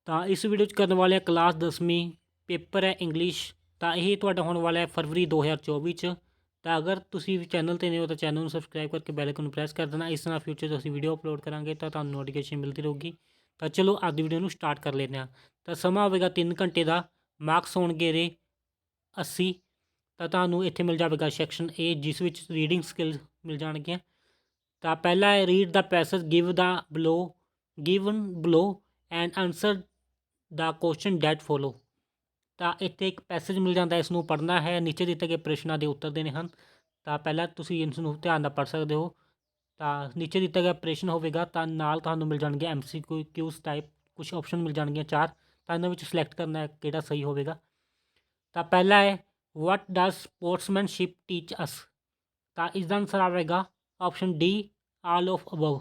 ਤਾਂ ਇਸ ਵੀਡੀਓ 'ਚ ਕਰਨ ਵਾਲੇ ਆ ਕਲਾਸ 10ਵੀਂ ਪੇਪਰ ਹੈ ਇੰਗਲਿਸ਼। ਤਾਂ ਇਹ ਤੁਹਾਡਾ ਹੋਣ ਵਾਲਾ ਹੈ ਫਰਵਰੀ 2024 'ਚ। ਤਾਂ ਅਗਰ ਤੁਸੀਂ ਵੀ ਚੈਨਲ 'ਤੇ ਨਹੀਂ ਹੋ ਤਾਂ ਚੈਨਲ ਨੂੰ ਸਬਸਕ੍ਰਾਈਬ ਕਰਕੇ ਬੈਲ ਆਈਕਨ ਨੂੰ ਪ੍ਰੈਸ ਕਰ ਦੇਣਾ। ਇਸ ਤਰ੍ਹਾਂ ਫਿਊਚਰ 'ਚ ਅਸੀਂ ਵੀਡੀਓ ਅਪਲੋਡ ਕਰਾਂਗੇ ਤਾਂ ਤੁਹਾਨੂੰ ਨੋਟੀਫਿਕੇਸ਼ਨ ਮਿਲਦੀ ਰਹੂਗੀ। ਤਾਂ ਚਲੋ ਅੱਜ ਦੀ ਵੀਡੀਓ ਨੂੰ ਸਟਾਰਟ ਕਰ ਲੈਂਦੇ ਹਾਂ। ਤਾਂ ਸਮਾਂ ਹੋਵੇਗਾ 3 ਘੰਟੇ ਦਾ, ਮਾਰਕਸ ਹੋਣਗੇ ਰੇ 80। ਤਾਂ ਤੁਹਾਨੂੰ ਇੱਥੇ ਮਿਲ ਜਾਵੇਗਾ ਸੈਕਸ਼ਨ ਏ, ਜਿਸ ਵਿੱਚ ਰੀਡਿੰਗ ਸਕਿੱਲ ਮਿਲ ਜਾਣਗੀਆਂ। ਤਾਂ ਪਹਿਲਾ ਹੈ read the passage given below and answer the question that follow. ਤਾਂ ਇੱਥੇ ਇੱਕ ਪੈਸੇਜ ਮਿਲ ਜਾਂਦਾ, ਇਸ ਨੂੰ ਪੜ੍ਹਨਾ ਹੈ। ਨੀਚੇ ਦਿੱਤੇ ਗਏ ਪ੍ਰਸ਼ਨਾਂ ਦੇ ਉੱਤਰ ਦੇਣੇ ਹਨ। ਤਾਂ ਪਹਿਲਾਂ ਤੁਸੀਂ ਇਸ ਨੂੰ ਧਿਆਨ ਨਾਲ ਪੜ੍ਹ ਸਕਦੇ ਹੋ। ਤਾਂ ਨੀਚੇ ਦਿੱਤਾ ਗਿਆ ਪ੍ਰਸ਼ਨ ਹੋਵੇਗਾ, ਤਾਂ ਨਾਲ ਤੁਹਾਨੂੰ ਮਿਲ ਜਾਣਗੇ MCQs ਟਾਈਪ ਕੁਛ ਆਪਸ਼ਨ ਮਿਲ ਜਾਣਗੀਆਂ 4। ਤਾਂ ਇਹਨਾਂ ਵਿੱਚ ਸਿਲੈਕਟ ਕਰਨਾ ਹੈ ਕਿਹੜਾ ਸਹੀ ਹੋਵੇਗਾ। ਤਾਂ ਪਹਿਲਾ ਹੈ ਵਾਟ ਡਜ਼ ਸਪੋਰਟਸਮੈਨਸ਼ਿਪ ਟੀਚ ਅਸ। ਤਾਂ ਇਸ ਦਾ ਆਨਸਰ ਆਵੇਗਾ option D all of above.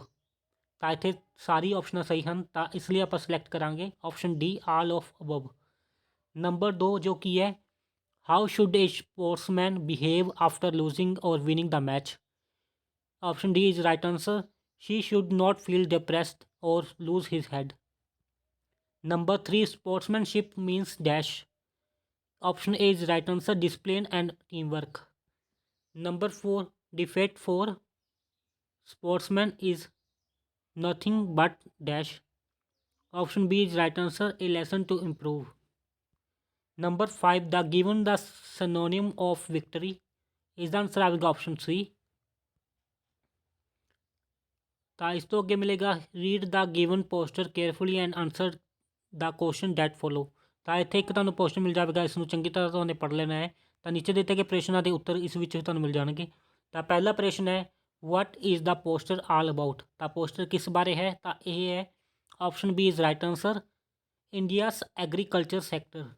ਤਾਂ ਇੱਥੇ ਸਾਰੀ ਆਪਸ਼ਨਾਂ ਸਹੀ ਹਨ, ਤਾਂ ਇਸ ਲਈ ਆਪਾਂ ਸਿਲੈਕਟ ਕਰਾਂਗੇ option D all of above. Number 2 ਜੋ ਕਿ ਹੈ how should a sportsman behave after losing or winning the match. Option D is right answer she should not feel depressed or lose his head. Number 3 sportsmanship means dash. Option A is right answer discipline and team work. Number 4 defeat for sportsman is nothing but dash. Option B is right answer a lesson to improve. Number 5 the given the synonym of victory is the answer आएगा option C। ਤਾਂ ਇਸ ਤੋਂ ਅੱਗੇ ਮਿਲੇਗਾ read the given poster carefully and answer the question that follow. ਤਾਂ ਇੱਥੇ ਇੱਕ ਤੁਹਾਨੂੰ ਪੋਸਟਰ ਮਿਲ ਜਾਵੇਗਾ, ਇਸ ਨੂੰ ਚੰਗੀ ਤਰ੍ਹਾਂ ਤੁਹਾਨੂੰ ਪੜ੍ਹ ਲੈਣਾ ਹੈ। ਤਾਂ ਨੀਚੇ ਦਿੱਤੇ ਗਏ ਪ੍ਰਸ਼ਨਾਂ ਦੇ ਉੱਤਰ ਇਸ ਵਿੱਚ ਤੁਹਾਨੂੰ ਮਿਲ ਜਾਣਗੇ। ਤਾਂ ਪਹਿਲਾ ਪ੍ਰਸ਼ਨ ਹੈ what is the poster all about. ਤਾਂ ਪੋਸਟਰ ਕਿਸ ਬਾਰੇ ਹੈ, ਤਾਂ ਇਹ ਹੈ option B is right answer ਇੰਡੀਆਸ agriculture sector.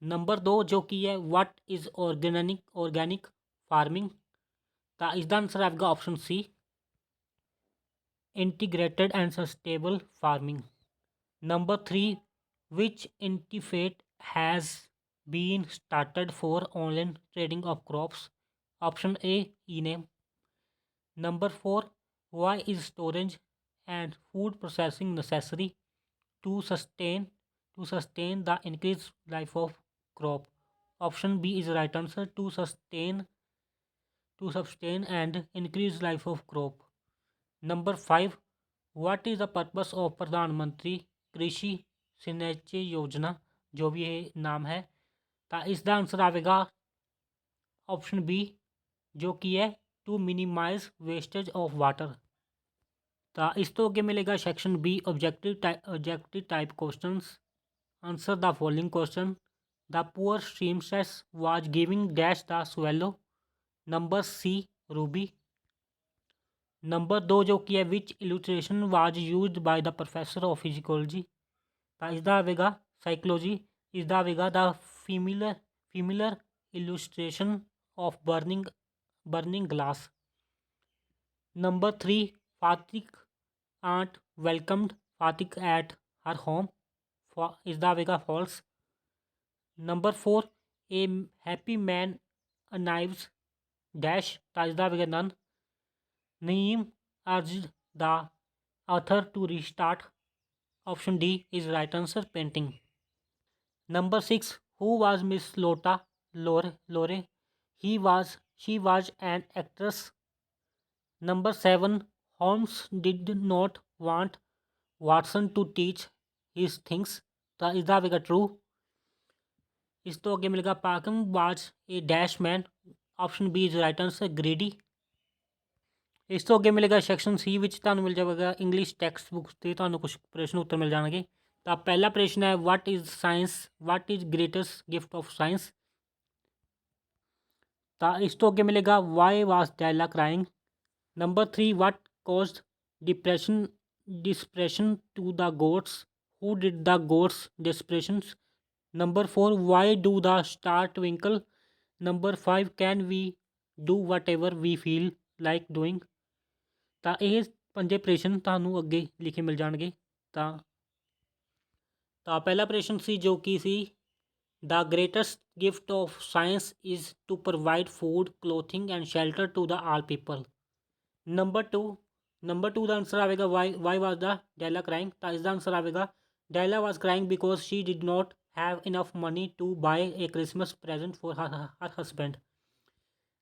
Number 2 ਜੋ ਕਿ ਹੈ ਵਾਟ ਇਜ਼ ਔਰਗੈਨਿਕ ਫਾਰਮਿੰਗ। ਤਾਂ ਇਸ ਦਾ ਆਨਸਰ ਆਵੇਗਾ option C integrated and sustainable farming. Number 3 which initiative has been started for online trading of crops. Option A e-name. Number 4 why is storage and food processing necessary to sustain the increased life of crop. Option B is right answer to sustain and increase life of crop. Number 5 what is the purpose of प्रधान मंत्री कृषि सिंचाई योजना, जो भी ये नाम है। तो इसका आंसर आएगा ऑप्शन बी जो कि है to minimise wastage of water. तो इस तो अगे मिलेगा section B objective type questions. Answer the following question the poor seamstress was giving dash the swallow. Number C ruby. Number 2 जो कि है which illustration was use by the professor of physiology. तो इसका आएगा साइकोलॉजी। इसका आएगा the familiar illustration of burning glass. Number 3 Fatik aunt welcomed Fatik at her home. इसका आएगा false. Number 4 a happy man envies dash. तो इसका आएगा none. Naeem urged the author to restart. Option D is right answer painting. Number 6 who was Miss Lore. She was an actress. Number 7 Holmes did not want Watson to teach his things. तो इसका आएगा true. इस तो आगे मिलेगा Parkham was a dash man. Option B is right answer greedy. ਇਸ ਤੋਂ ਅੱਗੇ ਮਿਲੇਗਾ ਸੈਕਸ਼ਨ ਸੀ ਵਿੱਚ ਤੁਹਾਨੂੰ ਮਿਲ ਜਾਵੇਗਾ ਇੰਗਲਿਸ਼ ਟੈਕਸਟ ਬੁੱਕਸ ਤੇ ਤੁਹਾਨੂੰ ਕੁਝ ਪ੍ਰਸ਼ਨ ਉੱਤਰ ਮਿਲ ਜਾਣਗੇ। ਤਾਂ ਪਹਿਲਾ ਪ੍ਰਸ਼ਨ ਹੈ what is science, what is greatest gift of science. ਤਾਂ ਇਸ ਤੋਂ ਅੱਗੇ ਮਿਲੇਗਾ why was Della crying. Number 3 what caused depression to the gods, who did the gods depressions. Number 4 why do the star twinkle. Number 5 can we do whatever we feel like doing. ਤਾਂ ਇਹ ਪੰਜੇ ਪ੍ਰਸ਼ਨ ਤੁਹਾਨੂੰ ਅੱਗੇ ਲਿਖੇ ਮਿਲ ਜਾਣਗੇ। ਤਾਂ ਪਹਿਲਾ ਪ੍ਰਸ਼ਨ ਸੀ ਜੋ ਕਿ C the greatest gift of science is to provide food clothing and shelter to the all people. Number 2 ਦਾ ਆਂਸਰ ਆਵੇਗਾ why was the Della crying. ਤਾਂ ਇਸ ਦਾ ਆਂਸਰ ਆਵੇਗਾ Della was crying because she did not have enough money to buy a Christmas present for her husband.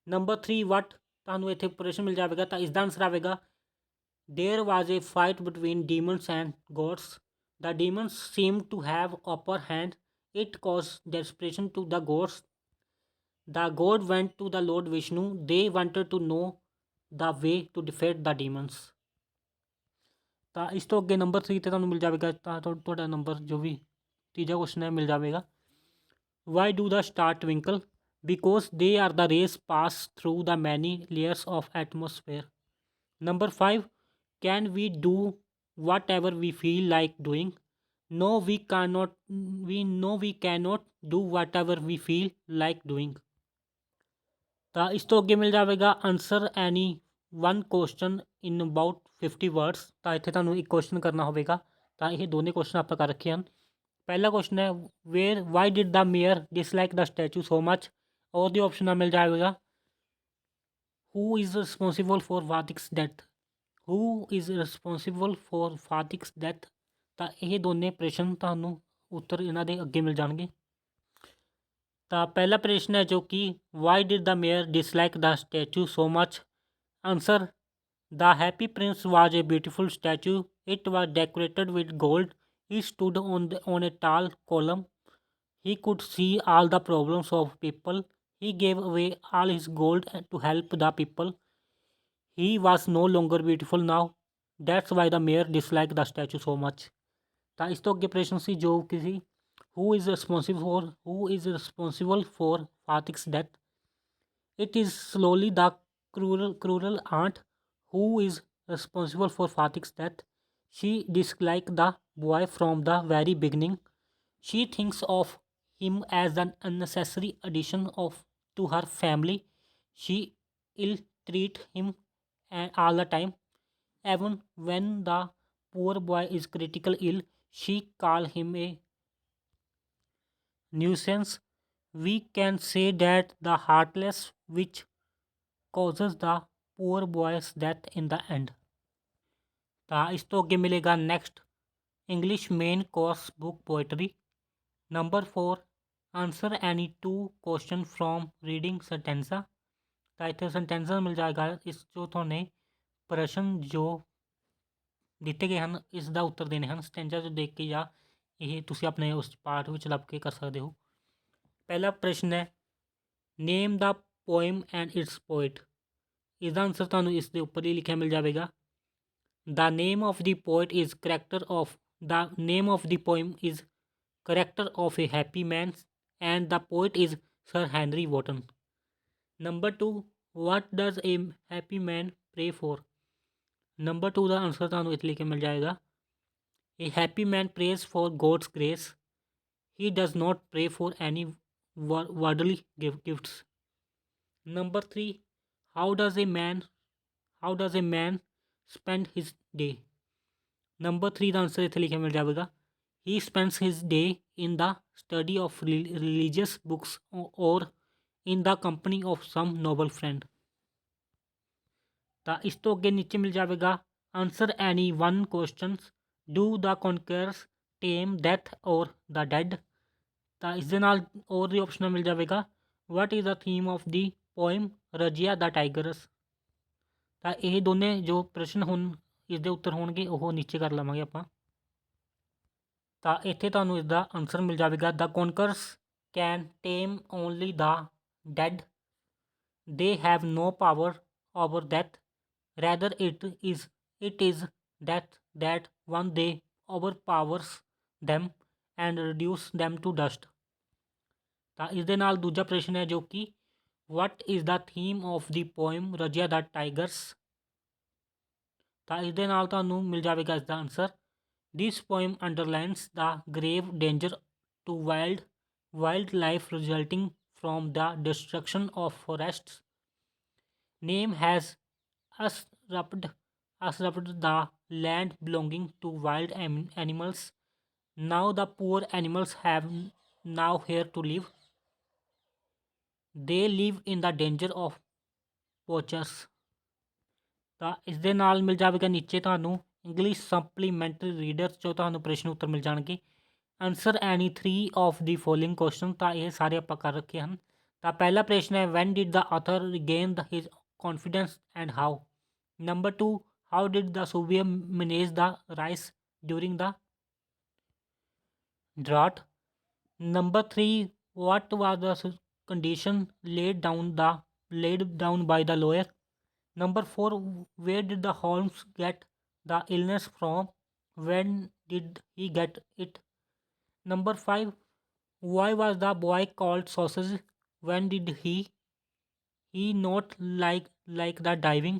Number 3 ਵਟ ਤੁਹਾਨੂੰ ਇੱਥੇ ਪ੍ਰਸ਼ਨ ਮਿਲ ਜਾਵੇਗਾ ਤਾਂ ਇਸ ਦਾ ਆਨਸਰ ਆਵੇਗਾ there was a fight between demons and gods. The demons seemed to have upper hand. It caused desperation to the gods. The god went to the Lord Vishnu. They wanted to know the way to defeat the demons. ਤਾਂ ਇਸ ਤੋਂ ਅੱਗੇ number 3 ਤੇ ਤੁਹਾਨੂੰ ਮਿਲ ਜਾਵੇਗਾ ਤਾਂ ਤੁਹਾਡਾ ਨੰਬਰ ਜੋ ਵੀ ਤੀਜਾ ਕੁਐਸਚਨ ਹੈ ਮਿਲ ਜਾਵੇਗਾ why do the star twinkle because they are the rays pass through the many layers of atmosphere number 5 can we do whatever we feel like doing no we cannot do whatever we feel like doing ਤਾਂ ਇਸ ਤੋਂ ਅੱਗੇ ਮਿਲ ਜਾਵੇਗਾ answer any one question in about 50 words ਤਾਂ ਇੱਥੇ ਤੁਹਾਨੂੰ ਇੱਕ question ਕਰਨਾ ਹੋਵੇਗਾ ਤਾਂ ਇਹ ਦੋਨੇ ਕੁਐਸਚਨ ਆਪਾਂ ਕਰ ਰੱਖੇ ਹਨ ਪਹਿਲਾ ਕੁਐਸਚਨ ਹੈ where why did the mayor dislike the statue so much ਉਹਦੀ ਆਪਸ਼ਨ ਨਾਲ ਮਿਲ ਜਾਵੇਗਾ who is responsible for Fatik's death who is responsible for Fatik's death ਤਾਂ ਇਹ ਦੋਨੇ ਪ੍ਰਸ਼ਨ ਤੁਹਾਨੂੰ ਉੱਤਰ ਇਹਨਾਂ ਦੇ ਅੱਗੇ ਮਿਲ ਜਾਣਗੇ ਤਾਂ ਪਹਿਲਾ ਪ੍ਰਸ਼ਨ ਹੈ ਜੋ ਕਿ Y did the mayor dislike the statue so much answer the happy prince was a beautiful statue. It was decorated with gold. He stood on a tall column. He could see all the problems of people. He gave away all his gold to help the people. He was no longer beautiful now. That's why the mayor disliked the statue so much. ਤਾਂ ਇਸ ਤੋਂ ਅੱਗੇ ਪ੍ਰਸ਼ਨ ਸੀ ਜੋ ਕਿ ਸੀ who is responsible for Fatik's death. It is slowly the cruel aunt who is responsible for Fatik's death. She disliked the boy from the very beginning. She thinks of him as an unnecessary addition to her family. She ill-treats him all the time. Even when the poor boy is critically ill, she calls him a nuisance. We can say that the heartless witch causes the poor boy's death in the end. ਤਾਂ ਇਸ ਤੋਂ ਅੱਗੇ ਮਿਲੇਗਾ next English main course book poetry number 4 answer any 2 question from reading ਸੈਂਟੈਂਸਾ ਤਾਂ ਇੱਥੇ ਸੈਂਟੈਂਸਾ ਮਿਲ ਜਾਏਗਾ ਇਸ ਜੋ ਤੁਹਾਨੂੰ ਪ੍ਰਸ਼ਨ ਜੋ ਦਿੱਤੇ ਗਏ ਹਨ ਇਸ ਦਾ ਉੱਤਰ ਦੇਣੇ ਹਨ ਸਟੈਂਜਾ ਜੋ ਦੇਖ ਕੇ ਜਾਂ ਇਹ ਤੁਸੀਂ ਆਪਣੇ ਉਸ ਪਾਠ ਵਿੱਚ ਲੱਭ ਕੇ ਕਰ ਸਕਦੇ ਹੋ ਪਹਿਲਾ ਪ੍ਰਸ਼ਨ ਹੈ name the poem and its poet इसका आंसर ਤੁਹਾਨੂੰ ਇਸ ਦੇ ਉੱਪਰ ਹੀ ਲਿਖਿਆ ਮਿਲ ਜਾਵੇਗਾ the name of the poet is character of a happy man and the poet is sir Henry Wotton number 2 what does a happy man pray for number 2 ਦਾ ਆਂਸਰ ਤੁਹਾਨੂੰ ਇਸ ਲਿਖਿਆ ਮਿਲ ਜਾਏਗਾ a happy man prays for God's grace he does not pray for any worldly gifts. Number 3 how does a man spend his day? Number 3 the answer ਇੱਥੇ ਲਿਖਿਆ ਮਿਲ ਜਾਵੇਗਾ he spends his day in the study of religious books or in the company of some noble friend. ਤਾਂ ਇਸ ਤੋਂ ਅੱਗੇ ਨੀਚੇ ਮਿਲ ਜਾਵੇਗਾ answer any one questions do the conquerors tame death or the dead? ਤਾਂ ਇਸ ਦੇ ਨਾਲ ਹੋਰ ਦੀ ਆਪਸ਼ਨ ਮਿਲ ਜਾਵੇਗਾ what is the theme of the poem Razia the tigress ਤਾਂ ਇਹ ਦੋਨੇ ਜੋ ਪ੍ਰਸ਼ਨ ਹੁਣ ਇਸ ਦੇ ਉੱਤਰ ਹੋਣਗੇ ਉਹ ਨੀਚੇ ਕਰ ਲਵਾਂਗੇ ਆਪਾਂ ਤਾਂ ਇੱਥੇ ਤੁਹਾਨੂੰ ਇਸ ਦਾ ਆਨਸਰ ਮਿਲ ਜਾਵੇਗਾ the conquerors can tame only the dead they have no power over death rather it is death that one the over powers them and reduces them to dust ਤਾਂ ਇਸ ਦੇ ਨਾਲ ਦੂਜਾ ਪ੍ਰਸ਼ਨ ਹੈ ਜੋ ਕਿ what is the theme of the poem Rajia the tigress ਤਾਂ ਇਸ ਦੇ ਨਾਲ ਤੁਹਾਨੂੰ ਮਿਲ ਜਾਵੇਗਾ ਇਸ ਦਾ answer this poem underlines the grave danger to wild life ਰਿਜ਼ਲਟਿੰਗ from the destruction of forests name has usurped the land belonging to wild animals. Now the poor animals have nowhere to live. They live in the danger of poachers. ਤਾਂ ਇਸ ਦੇ ਨਾਲ ਮਿਲ ਜਾਵੇਗਾ ਨੀਚੇ ਤੁਹਾਨੂੰ English supplementary reader 'ਚੋਂ ਤੁਹਾਨੂੰ ਪ੍ਰਸ਼ਨ ਉੱਤਰ ਮਿਲ ਜਾਣਗੇ। Answer any 3 of the following question. ਤਾਂ ਇਹ ਸਾਰੇ ਆਪਾਂ ਕਰ ਰੱਖੇ ਹਨ। ਤਾਂ ਪਹਿਲਾ ਪ੍ਰਸ਼ਨ ਹੈ, when did the author regain his confidence and how. Number 2, how did the Subbiah manage the rice during the drought. Number 3, what was the condition laid down by the lawyer? Number 4, where did the Holmes get the illness from? When did he get it? Number 5, why was the boy called sausage? When did he not like the diving?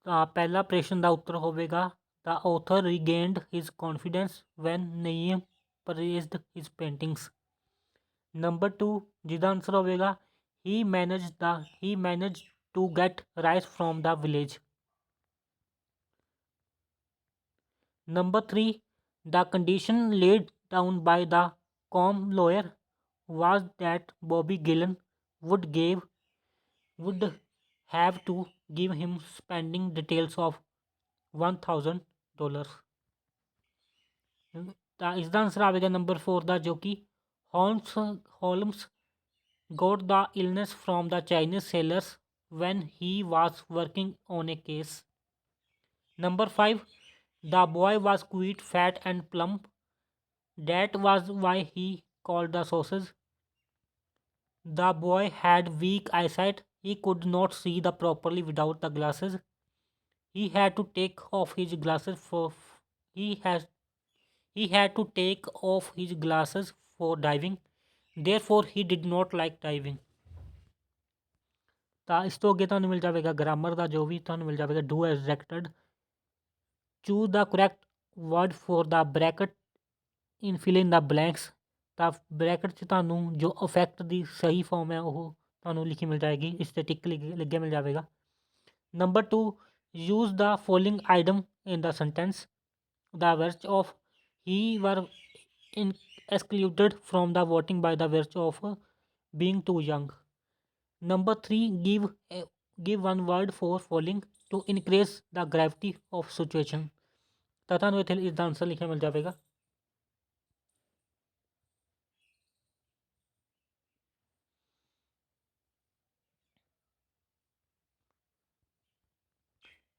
ਤਾਂ ਪਹਿਲਾ ਪ੍ਰਸ਼ਨ ਦਾ ਉੱਤਰ ਹੋਵੇਗਾ, the author regained his confidence when Naeem praised his paintings. Number 2, ਜਿਹਦਾ answer ਹੋਵੇਗਾ, he managed to get rice from the village. Number 3, the condition laid down by the calm lawyer was that Bobby Gillen would have to give him spending details of $1,000. ਤਾਂ ਇਸਦਾ answer ਆਵੇਗਾ number 4 ਦਾ, ਜੋ ਕਿ Holmes got the illness from the Chinese sailors when he was working on a case. Number 5, the boy was quite fat and plump. That was why he called the sausage. The boy had weak eyesight. He could not see the properly without the glasses. He had to take off his glasses for diving. Therefore, he did not like diving. ਤਾਂ ਇਸ ਤੋਂ ਅੱਗੇ ਤੁਹਾਨੂੰ ਮਿਲ ਜਾਵੇਗਾ grammar ਦਾ, ਜੋ ਵੀ ਤੁਹਾਨੂੰ ਮਿਲ ਜਾਵੇਗਾ do as directed. Choose the correct word for the bracket in fill in the blanks. ਤਾਂ ਬ੍ਰੈਕਟ 'ਚ ਤੁਹਾਨੂੰ ਜੋ ਅਫੈਕਟ ਦੀ ਸਹੀ ਫੋਰਮ ਹੈ ਉਹ ਤੁਹਾਨੂੰ ਲਿਖੀ ਮਿਲ ਜਾਏਗੀ, ਇਸ 'ਤੇ ਟਿਕ ਲੱਗਿਆ ਮਿਲ ਜਾਵੇਗਾ। Number 2, use the following item in the sentence. The verb of he were excluded from the voting by the virtue of being too young. Number 3, give one word for following to increase the gravity of situation. ਤਾਂ ਤੁਹਾਨੂੰ ਇੱਥੇ ਇਸਦਾ answer ਲਿਖਿਆ ਮਿਲ ਜਾਵੇਗਾ।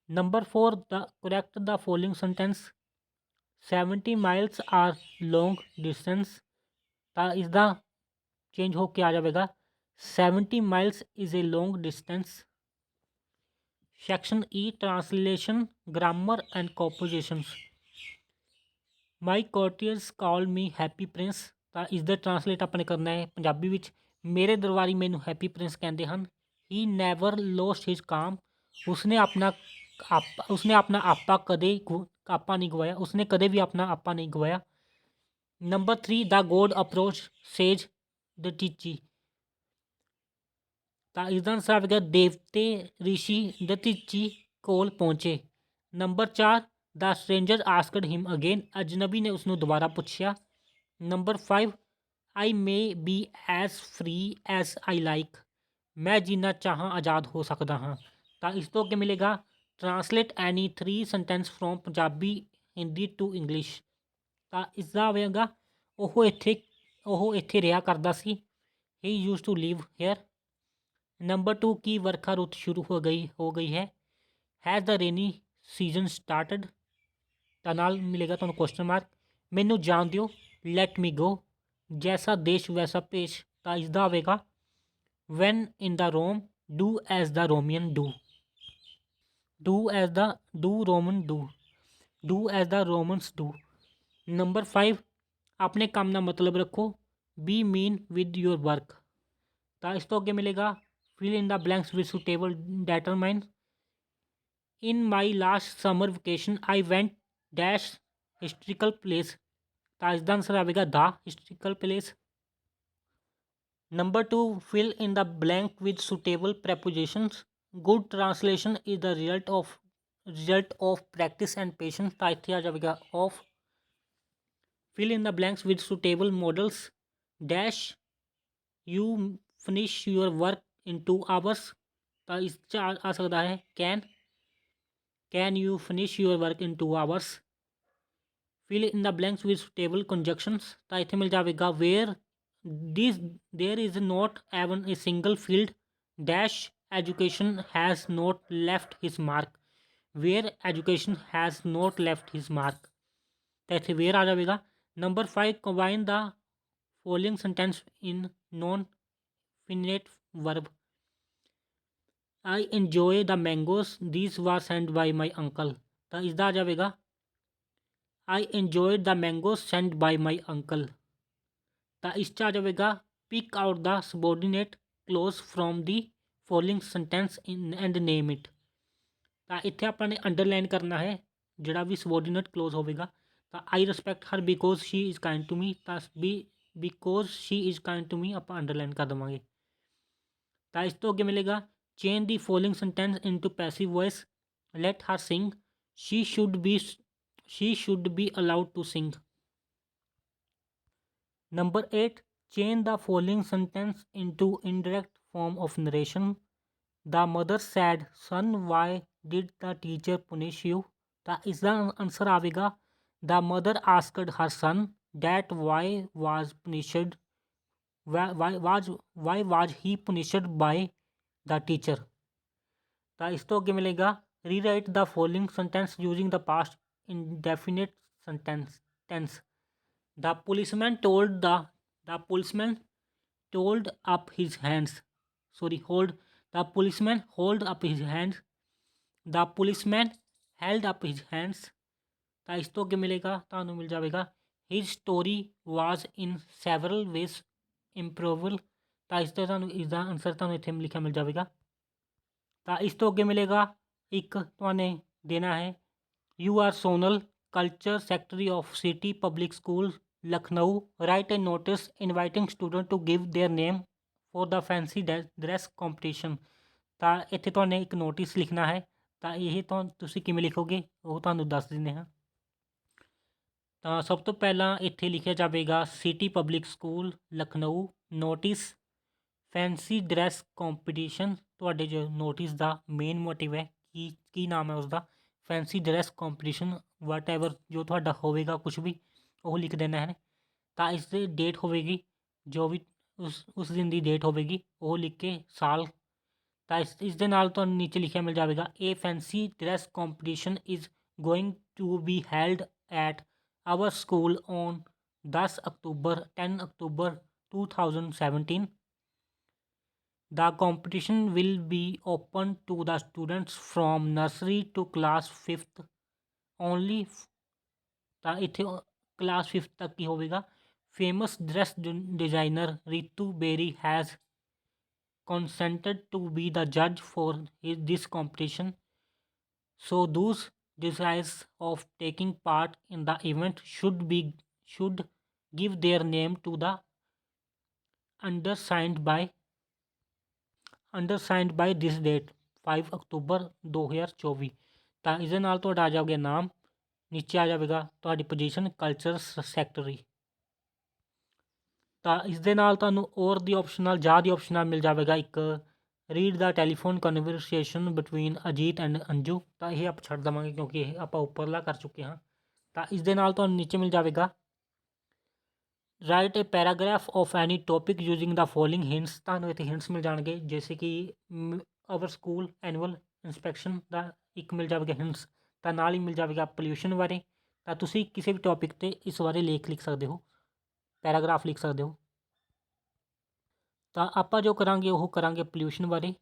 Number 4, correct the following sentence. 70 miles are long distance। ਤਾਂ ਇਸਦਾ change ਹੋ ਕੇ ਆ ਜਾਵੇਗਾ 70 miles is a long distance. Section E, translation, grammar and compositions. My courtiers call me happy prince। ਤਾਂ ਇਸਦਾ ਟ੍ਰਾਂਸਲੇਟ ਆਪਾਂ ਨੇ ਕਰਨਾ ਹੈ ਪੰਜਾਬੀ ਵਿੱਚ, ਮੇਰੇ ਦਰਬਾਰੀ ਮੈਨੂੰ ਹੈਪੀ ਪ੍ਰਿੰਸ ਕਹਿੰਦੇ ਹਨ। ਹੀ ਨੈਵਰ ਲੋਸਟ ਹਿਜ਼ ਕਾਮ। ਉਸਨੇ ਆਪਣਾ ਆਪਾ ਨਹੀਂ ਗਵਾਇਆ, ਉਸਨੇ ਕਦੇ ਵੀ ਆਪਣਾ ਆਪਾ ਨਹੀਂ ਗਵਾਇਆ। ਨੰਬਰ 3, ਦਾ ਗੋਡ ਅਪਰੋਚ ਸੇਜ ਦਤੀਚੀ। ਤਾਂ ਇਸਦਾ ਆਨਸਰ ਆਵੇਗਾ ਦੇਵਤੇ ਰਿਸ਼ੀ ਦਤੀਚੀ ਕੋਲ ਪਹੁੰਚੇ। Number 4, the stranger asked him again. ਅਜਨਬੀ ਨੇ ਉਸਨੂੰ ਦੁਬਾਰਾ ਪੁੱਛਿਆ। Number 5, I may be as free as I like. ਮੈਂ ਜਿੰਨਾ ਚਾਹਾਂ ਆਜ਼ਾਦ ਹੋ ਸਕਦਾ ਹਾਂ। ਤਾਂ ਇਸ ਤੋਂ ਅੱਗੇ ਮਿਲੇਗਾ translate any 3 sentence from Punjabi Hindi to English. ਤਾਂ ਇਸਦਾ ਆਵੇਗਾ ਉਹ ਇੱਥੇ ਰਿਹਾ ਕਰਦਾ ਸੀ। He use to live here. Number 2, ਕੀ ਵਰਖਾ ਰੁੱਤ ਸ਼ੁਰੂ ਹੋ ਗਈ ਹੈ। Has the rainy season started. ਤਾਂ ਨਾਲ ਮਿਲੇਗਾ ਤੁਹਾਨੂੰ ਕੁਐਸਚਨ ਮਾਰਕ। ਮੈਨੂੰ ਜਾਣ ਦਿਓ, ਲੈਟ ਮੀ ਗੋ। ਜੈਸਾ ਦੇਸ਼ ਵੈਸਾ ਭੇਸ਼। ਤਾਂ ਇਸਦਾ ਆਵੇਗਾ when in the Rome, do as the Roman do. Do as the Romans do. Number 5, ਆਪਣੇ ਕੰਮ ਦਾ ਮਤਲਬ ਰੱਖੋ, be mean with your work. ਤਾਂ ਇਸ ਤੋਂ ਅੱਗੇ ਮਿਲੇਗਾ fill in the blanks with suitable determine. In my last summer vacation I went dash historical place. ਤਾਂ ਇਸਦਾ ਆਨਸਰ ਆਵੇਗਾ the historical place. Number 2, fill in the blank with suitable prepositions. Good translation is the result of practice and patience. ਤਾਂ ਇੱਥੇ ਆ ਜਾਵੇਗਾ of. Fill in the blanks with suitable modals dash you finish your work in 2 hours। ਤਾਂ ਇਸ 'ਚ ਆ ਸਕਦਾ ਹੈ can. Can you finish your work in 2 hours? Fill in the blanks with suitable conjunctions। ਤਾਂ ਇੱਥੇ ਮਿਲ ਜਾਵੇਗਾ where this there is not even a single field dash education has not left his mark। where education has not left his mark। ਤਾਂ ਇੱਥੇ where ਆ ਜਾਵੇਗਾ। Number 5 combine the following sentence in non finite verb। I enjoy the mangoes these were sent by my uncle। ਤਾਂ ਇਸਦਾ ਆ ਜਾਵੇਗਾ I enjoyed the mangoes sent by my uncle। ਤਾਂ ਇਸ 'ਚ ਆ ਜਾਵੇਗਾ pick out the subordinate clause from the following sentence and name it। ਤਾਂ ਇੱਥੇ ਆਪਾਂ ਨੇ ਅੰਡਰਲਾਈਨ ਕਰਨਾ ਹੈ ਜਿਹੜਾ ਵੀ subordinate clause ਹੋਵੇਗਾ। ਤਾਂ I respect her because she is kind to me। ਤਾਂ because she is kind to me ਆਪਾਂ ਅੰਡਰਲਾਈਨ ਕਰ ਦੇਵਾਂਗੇ। ਤਾਂ ਇਸ ਤੋਂ ਅੱਗੇ ਮਿਲੇਗਾ change the following sentence into passive voice। let her sing। she should be allowed to sing। Number 8 change the following sentence into indirect form of narration। the mother said son why did the teacher punish you। ਤਾਂ ਇਸਦਾ answer ਆਵੇਗਾ the mother asked her son that why was punished why was he punished by the teacher। ਤਾਂ ਇਸ ਤੋਂ ਅੱਗੇ ਮਿਲੇਗਾ rewrite the following sentence using the past indefinite tense। the policeman told up his hands sorry hold the policeman hold up his hands। the policeman held up his hands। ਤਾਂ ਇਸ ਤੋਂ ਅੱਗੇ ਮਿਲੇਗਾ ਤੁਹਾਨੂੰ ਮਿਲ ਜਾਵੇਗਾ his story was in several ways improvable। ਤਾਂ ਇਸ ਤੋਂ ਤੁਹਾਨੂੰ ਇਸਦਾ ਆਨਸਰ ਤੁਹਾਨੂੰ ਇੱਥੇ ਲਿਖਿਆ ਮਿਲ ਜਾਵੇਗਾ। ਤਾਂ ਇਸ ਤੋਂ ਅੱਗੇ ਮਿਲੇਗਾ ਇੱਕ ਤੁਹਾਨੂੰ ਦੇਣਾ ਹੈ you are Sonal culture secretary of city public school Lucknow write a notice inviting student to give their name for the fancy dress competition. ਤਾਂ ਇੱਥੇ ਤੁਹਾਨੂੰ ਇੱਕ ਨੋਟਿਸ ਲਿਖਣਾ ਹੈ। ਤਾਂ ਇਹ ਤੁਸੀਂ ਕਿਵੇਂ ਲਿਖੋਗੇ ਉਹ ਤੁਹਾਨੂੰ ਦੱਸ ਦਿੰਦੇ ਹਾਂ। ਤਾਂ ਸਭ ਤੋਂ ਪਹਿਲਾਂ ਇੱਥੇ ਲਿਖਿਆ ਜਾਵੇਗਾ city public school Lucknow notice fancy dress competition. ਤੁਹਾਡੇ ਜੋ ਨੋਟਿਸ ਦਾ ਮੇਨ ਮੋਟਿਵ ਹੈ ਕੀ ਨਾਮ ਹੈ ਉਸਦਾ ਫੈਂਸੀ ਡਰੈਸ ਕੰਪੀਟੀਸ਼ਨ ਵਟ ਐਵਰ ਜੋ ਤੁਹਾਡਾ ਹੋਵੇਗਾ ਕੁਛ ਵੀ ਉਹ ਲਿਖ ਦੇਣਾ ਹੈ। ਤਾਂ ਇਸ ਦੀ ਡੇਟ ਹੋਵੇਗੀ ਜੋ ਵੀ ਉਸ ਦਿਨ ਦੀ ਡੇਟ ਹੋਵੇਗੀ ਉਹ ਲਿਖ ਕੇ ਸਾਲ। ਤਾਂ ਇਸ ਦੇ ਨਾਲ ਤੁਹਾਨੂੰ ਨੀਚੇ ਲਿਖਿਆ ਮਿਲ ਜਾਵੇਗਾ ਇਹ fancy dress competition is going to be held at our school on 10 October 2017। The competition will be open to the students from nursery to class 5th only। ਤਾਂ ਇੱਥੇ class 5th ਤੱਕ ਹੀ ਹੋਵੇਗਾ। famous dress designer Ritu Berry has consented to be the judge for this competition। so those desirous of taking part in the event should give their name to the undersigned by this date 5 October 2024। ਤਾਂ ਇਸ ਦੇ ਨਾਲ ਤੁਹਾਡਾ ਆ ਜਾਵੇਗਾ ਨਾਮ ਨੀਚੇ ਆ ਜਾਵੇਗਾ ਤੁਹਾਡੀ ਪੋਜੀਸ਼ਨ ਕਲਚਰ ਸੈਕਟਰੀ। ਤਾਂ ਇਸ ਦੇ ਨਾਲ ਤੁਹਾਨੂੰ ਔਰ ਦੀ ਆਪਸ਼ਨ ਨਾਲ ਜਾਂ ਦੀ ਆਪਸ਼ਨ ਨਾਲ ਮਿਲ ਜਾਵੇਗਾ ਇੱਕ read the telephone conversation between Ajit and Anju. ਤਾਂ ਇਹ ਆਪਾਂ ਛੱਡ ਦੇਵਾਂਗੇ ਕਿਉਂਕਿ ਇਹ ਆਪਾਂ ਉੱਪਰਲਾ ਕਰ ਚੁੱਕੇ ਹਾਂ। ਤਾਂ ਇਸ ਦੇ ਨਾਲ ਤੁਹਾਨੂੰ ਨੀਚੇ ਮਿਲ ਜਾਵੇਗਾ right A paragraph of any topic using the following hints. ਤੁਹਾਨੂੰ ਇੱਥੇ ਹਿੰਟਸ ਮਿਲ ਜਾਣਗੇ ਜੈਸੇ ਕਿ ਆਵਰ ਸਕੂਲ ਐਨੂਅਲ ਇੰਸਪੈਕਸ਼ਨ ਦਾ ਇੱਕ ਮਿਲ ਜਾਵੇਗਾ ਹਿੰਟਸ। ਤਾਂ ਨਾਲ ਹੀ ਮਿਲ ਜਾਵੇਗਾ ਪੋਲਿਊਸ਼ਨ ਬਾਰੇ। ਤਾਂ ਤੁਸੀਂ ਕਿਸੇ ਵੀ ਟੋਪਿਕ 'ਤੇ ਇਸ ਬਾਰੇ ਲੇਖ ਲਿਖ ਸਕਦੇ ਹੋ ਪੈਰਾਗ੍ਰਾਫ ਲਿਖ ਸਕਦੇ ਹੋ। ਤਾਂ ਆਪਾਂ ਜੋ ਕਰਾਂਗੇ ਉਹ ਕਰਾਂਗੇ ਪੋਲਿਊਸ਼ਨ ਬਾਰੇ।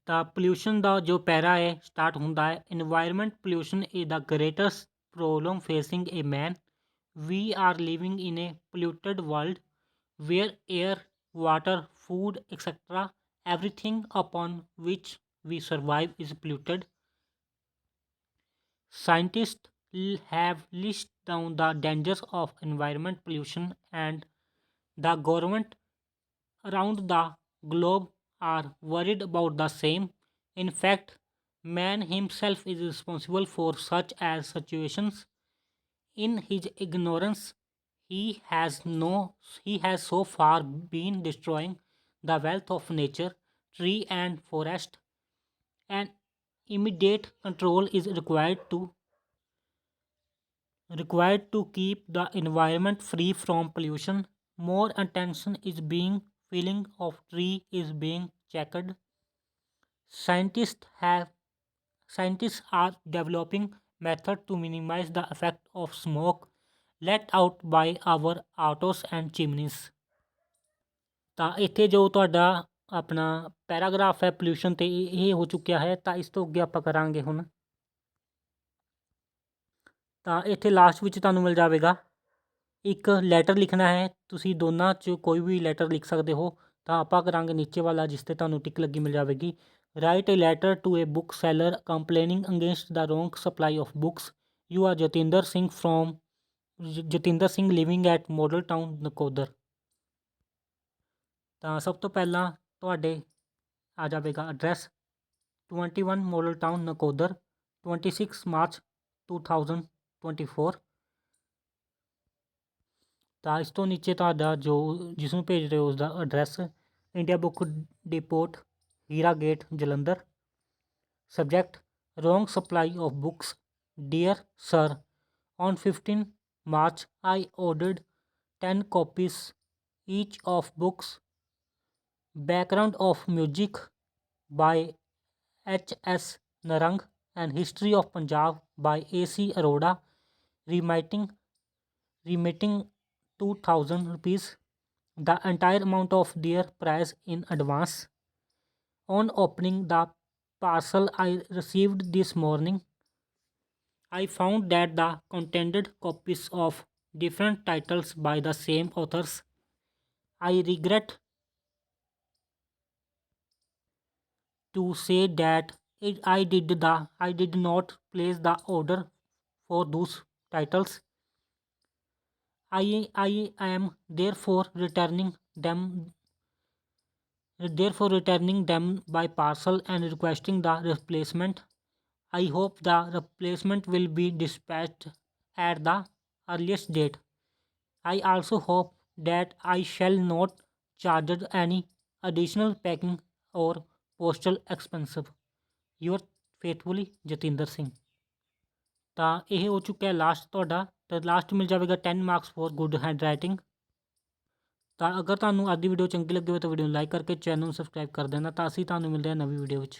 ਤਾਂ ਪੋਲਿਊਸ਼ਨ ਦਾ ਜੋ ਪੈਰਾ ਹੈ ਸਟਾਰਟ ਹੁੰਦਾ ਹੈ environment pollution is the greatest problem facing A man. we are living in a polluted world where air water food etc everything upon which we survive is polluted। scientists have listed down the dangers of environment pollution and the government around the globe are worried about the same। in fact man himself is responsible for such as situations। in his ignorance he has so far been destroying the wealth of nature tree and forest Immediate control is required to keep the environment free from pollution. More attention is being filling of tree is being checked. Scientists have Scientists are developing methods to minimize the effect of smoke let out by our autos and chimneys। ਤਾਂ ਇੱਥੇ ਜੋ ਤੁਹਾਡਾ ਆਪਣਾ paragraph ਹੈ pollution 'ਤੇ ਇਹ ਹੋ ਚੁੱਕਿਆ ਹੈ। ਤਾਂ ਇਸ ਤੋਂ ਅੱਗੇ ਆਪਾਂ ਕਰਾਂਗੇ ਹੁਣ। ਤਾਂ ਇੱਥੇ ਲਾਸਟ ਵਿੱਚ ਤੁਹਾਨੂੰ ਮਿਲ ਜਾਵੇਗਾ ਇੱਕ ਲੈਟਰ ਲਿਖਣਾ ਹੈ। ਤੁਸੀਂ ਦੋਨਾਂ 'ਚ ਕੋਈ ਵੀ ਲੈਟਰ ਲਿਖ ਸਕਦੇ ਹੋ। ਤਾਂ ਆਪਾਂ ਕਰਾਂਗੇ ਨੀਚੇ ਵਾਲਾ ਜਿਸ 'ਤੇ ਤੁਹਾਨੂੰ ਟਿਕ ਲੱਗੀ ਮਿਲ ਜਾਵੇਗੀ। Write a letter to a book seller complaining against the wrong supply of books. You are Jatinder Singh living at model town Nakodar. ਤਾਂ ਸਭ ਤੋਂ ਪਹਿਲਾਂ ਤੁਹਾਡੇ ਆ ਜਾਵੇਗਾ address 21 model town Nakodar 26 March 2024। ਤਾਂ ਇਸ ਤੋਂ ਨੀਚੇ ਤੁਹਾਡਾ ਜੋ ਜਿਸ ਨੂੰ ਭੇਜ ਰਹੇ ਹੋ ਉਸ ਦਾ address India book depot Hira gate Jalandhar. Subject wrong supply of books. Dear sir, on 15 March I ordered 10 copies each of books Background of Music by H.S. Narang and History of Punjab by A.C. Arora, remitting 2,000 rupees, the entire amount of their price in advance. On opening the parcel I received this morning, I found that the contained copies of different titles by the same authors. I regret to say that I did not place the order for those titles. I am therefore returning them by parcel and requesting the replacement. I hope the replacement will be dispatched at the earliest date. I also hope that I shall not charge any additional packing or postal expensive. Your faithfully Jatinder Singh. ਤਾਂ ਇਹ ਹੋ ਚੁੱਕਿਆ last ਤੁਹਾਡਾ। ਤਾਂ last ਮਿਲ ਜਾਵੇਗਾ 10 marks for good handwriting. ਤਾਂ ਅਗਰ ਤੁਹਾਨੂੰ ਅੱਜ ਦੀ ਵੀਡੀਓ ਚੰਗੀ ਲੱਗੀ ਹੋਵੇ ਤਾਂ ਵੀਡੀਓ ਨੂੰ ਲਾਈਕ ਕਰਕੇ ਚੈਨਲ ਨੂੰ ਸਬਸਕ੍ਰਾਈਬ ਕਰ ਦੇਣਾ। ਤਾਂ ਅਸੀਂ ਤੁਹਾਨੂੰ ਮਿਲਦੇ ਹਾਂ ਨਵੀਂ ਵੀਡੀਓ ਵਿੱਚ।